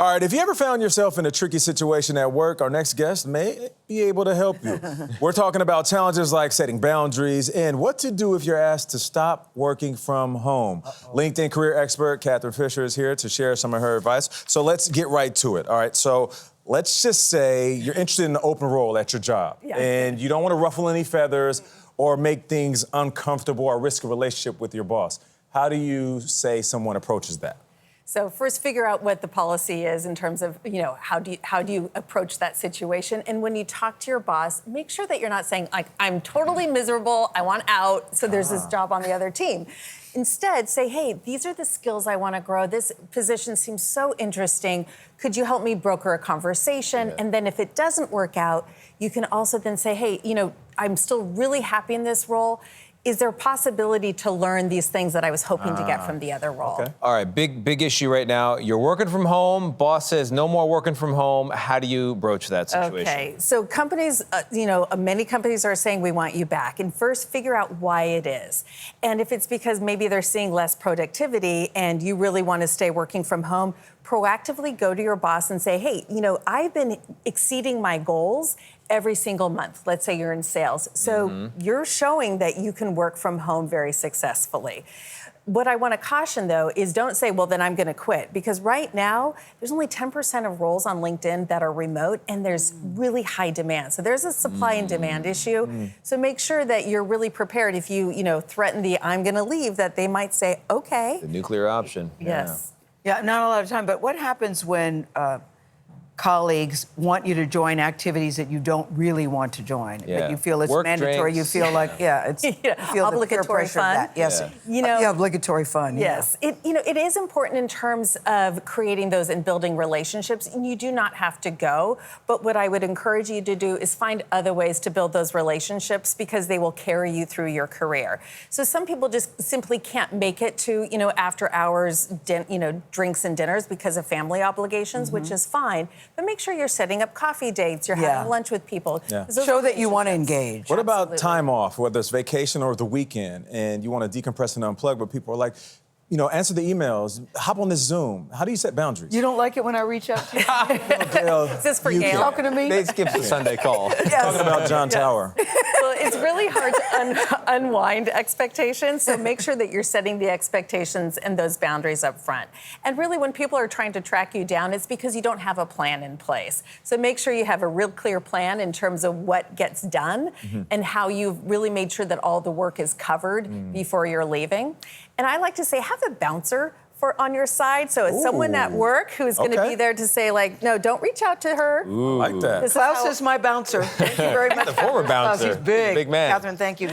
All right, if you ever found yourself in a tricky situation at work, our next guest may be able to help you. We're talking about challenges like setting boundaries and what to do if you're asked to stop working from home. LinkedIn career expert Catherine Fisher is here to share some of her advice. So let's get right to it. All right, so let's just say you're interested in an open role at your job and you don't want to ruffle any feathers or make things uncomfortable or risk a relationship with your boss. How do you say someone approaches that? So first, figure out what the policy is in terms of, how do you approach that situation? And when you talk to your boss, make sure that you're not saying, like, I'm totally miserable, I want out, so there's this job on the other team. Instead, say, hey, these are the skills I want to grow. This position seems so interesting. Could you help me broker a conversation? And then if it doesn't work out, you can also then say, hey, I'm still really happy in this role. Is there a possibility to learn these things that I was hoping to get from the other role? Okay. All right, big issue right now. You're working from home. Boss says no more working from home. How do you broach that situation? Okay, so companies, many companies are saying we want you back. And first, figure out why it is. And if it's because maybe they're seeing less productivity and you really want to stay working from home, proactively go to your boss and say, hey, I've been exceeding my goals every single month. Let's say you're in sales. So you're showing that you can work from home very successfully. What I want to caution, though, is don't say, well, then I'm going to quit. Because right now, there's only 10% of roles on LinkedIn that are remote, and there's really high demand. So there's a supply and demand issue. So make sure that you're really prepared. If you, threaten the I'm going to leave, that they might say, okay. The nuclear option. Yes. Yeah, not a lot of time. But what happens when colleagues want you to join activities that you don't really want to join? Yeah. But you feel it's Work, mandatory. drinks. You feel like, it's you feel the peer Obligatory pressure of fun. that. Yes. Obligatory fun. Yes. Yeah. It is important in terms of creating those and building relationships, and you do not have to go. But what I would encourage you to do is find other ways to build those relationships because they will carry you through your career. So some people just simply can't make it to, after hours, drinks and dinners because of family obligations, which is fine. But make sure you're setting up coffee dates, you're having lunch with people. Show that you want to engage. What about time off, whether it's vacation or the weekend, and you want to decompress and unplug, but people are like, answer the emails, hop on this Zoom. How do you set boundaries? You don't like it when I reach out to you? Gayle, Is this for you Gayle? can. Talking to me? They skip the Sunday call. Talking about John Tower. Well, it's really hard to unwind expectations, so make sure that you're setting the expectations and those boundaries up front. And really, when people are trying to track you down, it's because you don't have a plan in place. So make sure you have a real clear plan in terms of what gets done and how you've really made sure that all the work is covered before you're leaving. And I like to say, have a bouncer on your side, so it's someone at work who's going to be there to say, like, no, don't reach out to her. Like that. Klaus is my bouncer. Thank you very much. The former bouncer. He's big. Big man. Catherine, thank you.